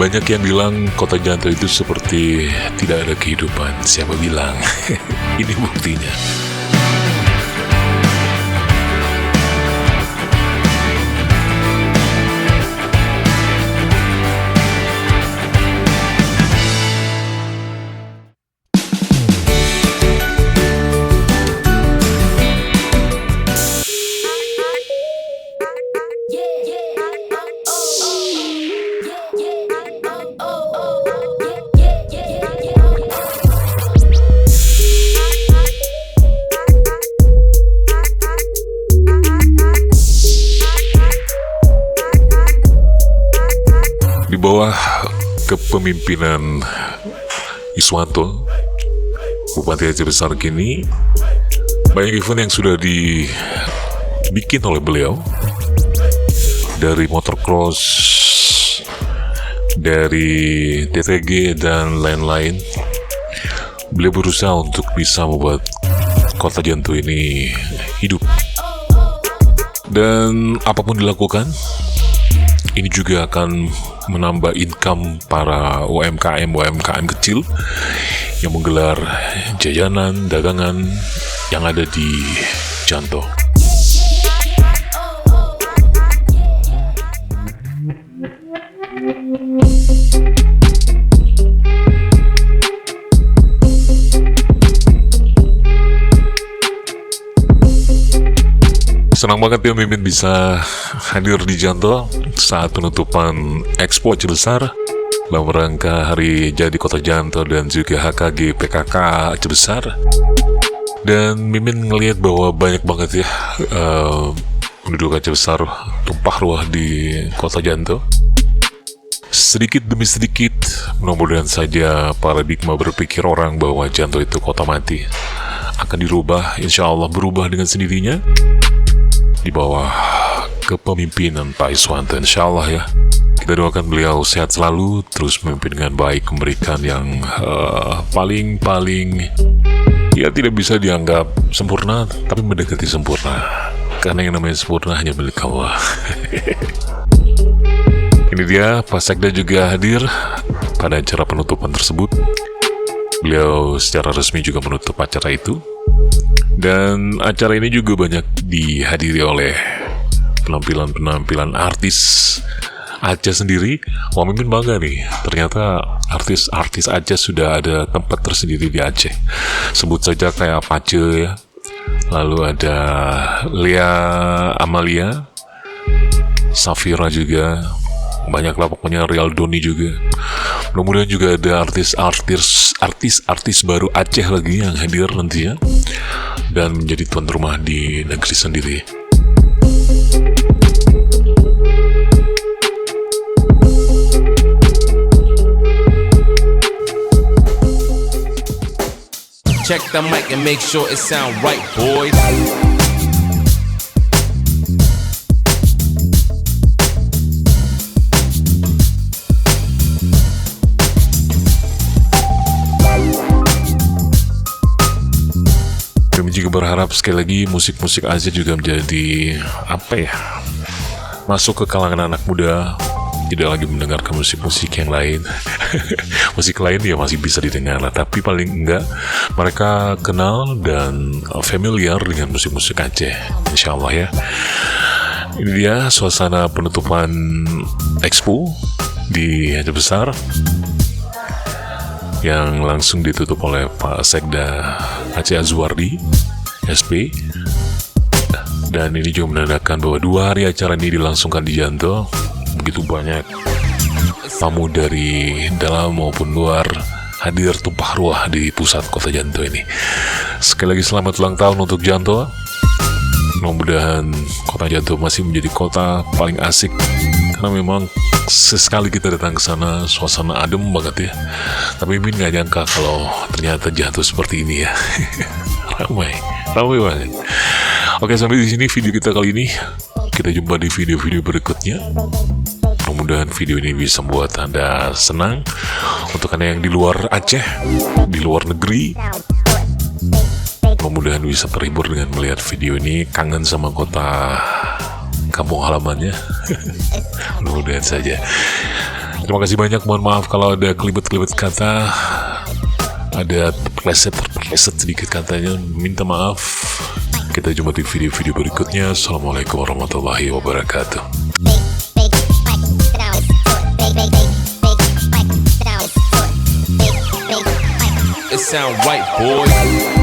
Banyak yang bilang kota Janto itu seperti tidak ada kehidupan. Siapa bilang? Ini buktinya. Di bawah kepemimpinan Iswanto, Bupati Aceh Besar kini, banyak event yang sudah dibikin oleh beliau, dari motocross, dari TTG dan lain-lain. Beliau berusaha untuk bisa membuat kota Janto ini hidup. Dan apapun dilakukan, ini juga akan menambah income para UMKM kecil yang menggelar jajanan, dagangan yang ada di Janto. Senang banget ya Mimin bisa hadir di Janto saat penutupan Expo Aceh Besar dalam rangka Hari Jadi Kota Janto dan juga HKG PKK Aceh Besar. Dan Mimin ngelihat bahwa banyak banget ya penduduk Aceh Besar tumpah ruah di Kota Janto. Sedikit demi sedikit, mudah-mudahan saja paradigma berpikir orang bahwa Janto itu kota mati akan dirubah, insya Allah berubah dengan sendirinya di bawah kepemimpinan Pak Iswanto, insya Allah ya. Kita doakan beliau sehat selalu, terus memimpin dengan baik, memberikan yang paling ya tidak bisa dianggap sempurna, tapi mendekati sempurna, karena yang namanya sempurna hanya milik Allah. Ini dia, Pak Sekda juga hadir pada acara penutupan tersebut. Beliau secara resmi juga menutup acara itu. Dan acara ini juga banyak dihadiri oleh penampilan artis Aceh sendiri. Wah, Mimin bangga nih, ternyata artis Aceh sudah ada tempat tersendiri di Aceh. Sebut saja kayak Pace ya, lalu ada Lea Amalia, Safira juga, banyaklah pokoknya, Real Doni juga. Mudah-mudahan juga ada artis baru Aceh lagi yang hadir nantinya dan menjadi tuan rumah di negeri sendiri. Check the mic and make sure it sound right, boys. Kami juga berharap sekali lagi musik-musik Aceh juga menjadi masuk ke kalangan anak muda, tidak lagi mendengarkan musik-musik yang lain. Musik lain ya masih bisa didengar lah, tapi paling enggak mereka kenal dan familiar dengan musik-musik Aceh, insya Allah ya. Ini dia suasana penutupan Expo di Aceh Besar yang langsung ditutup oleh Pak Sekda Aceh Azwardi SP. Dan ini juga menandakan bahwa 2 hari acara ini dilangsungkan di Janto. Begitu banyak tamu dari dalam maupun luar hadir tumpah ruah di pusat kota Janto ini. Sekali lagi selamat ulang tahun untuk Janto. Mudah-mudahan kota Janto masih menjadi kota paling asik, karena memang sesekali kita datang ke sana suasana adem banget ya. Tapi Min nggak nyangka kalau ternyata Janto seperti ini ya. ramai banget. Oke, sampai di sini video kita kali ini. Kita jumpa di video-video berikutnya. Mudah-mudahan video ini bisa membuat Anda senang. Untuk Anda yang di luar Aceh, di luar negeri, mudah-mudahan bisa terhibur dengan melihat video ini, kangen sama kota kampung halamannya. Mudah-mudahan saja. Terima kasih banyak, mohon maaf kalau ada kelibet-kelibet kata, ada terpleset sedikit katanya, minta maaf. Kita jumpa di video-video berikutnya. Assalamualaikum warahmatullahi wabarakatuh. It sound right, boy.